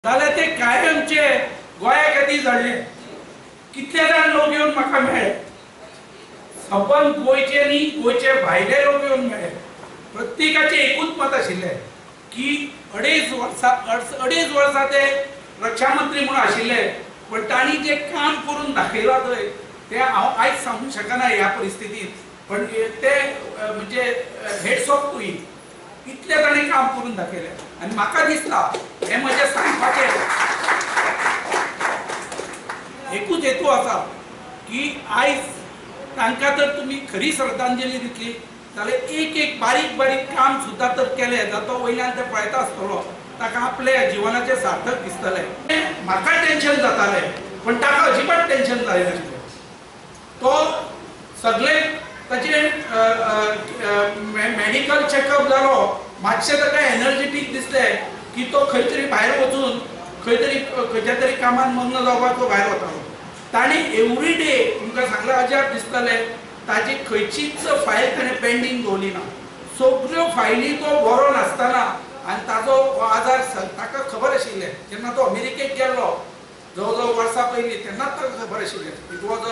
जाल्यार ते कायमचे गोंया खातीर झडले। कितले जाण लोक येवन म्हाका मेळ्ळे, सबंद गोंयचे न्ही गोंयचे भायले लोक येवन मेळ्ळे। प्रत्येकाचे एकूच मत आशिल्लें की अडेज वर्सां ते रक्षा मंत्री म्हणून आशिल्ले, पण तांणी जे काम करून दाखयलां थंय ते हांव आयज सांगूंक शकना ह्या परिस्थितींत, पण ते म्हणजे हेड्स ऑफ टू हिम। इतले ताणें काम करून दाखयलें आनी म्हाका दिसता हे म्हजे सांगपाचें एकूच हेतू आसा की आयज तांकां तर तुमी खरी श्रद्धांजली दितली जाल्यार एक बारीक बारीक काम सुद्दां तर केलें जाल्यार तो वयल्यान ते पळयता आसतलो, ताका आपल्या जिवनाचें सार्थक दिसतलें। म्हाका टेन्शन जातालें पण ताका अजिबात टेन्शन जालें नाशिल्लें। तो सगळे ताचे मेडिकल चेकअप जालो, मातशें ताका एनर्जेटीक दिसलें की तो खंय तरी भायर वचून खंयच्या तरी कामान मग्न जावपाक तो भायर वतालो। ताणें एवरी डे तुमकां सांगल्यार अजाप दिसतलें ताची खंयचीच फायल ताणें पेंडींग दवरली ना। सगळ्यो फायली तो बरो नासतना आनी ताजो आजार ताका खबर आशिल्लें जेन्ना तो अमेरिकेक गेल्लो जवळ जवळ वर्सां पयलीं तेन्नाच ताका खबर आशिल्लें it was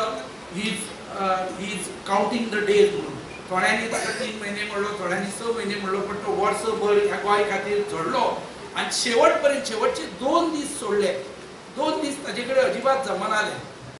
his counting the days म्हणून। थोड्यांनी ताका 3 म्हयने म्हणलो, थोड्यांनी 6 म्हयने म्हणलो, पण तो वर्सभर ह्या गोंय खातीर झडलो आनी शेवट पर्यंत शेवटचे 2 दीस सोडले। 2 दीस ताचे कडेन अजिबात जमनाले।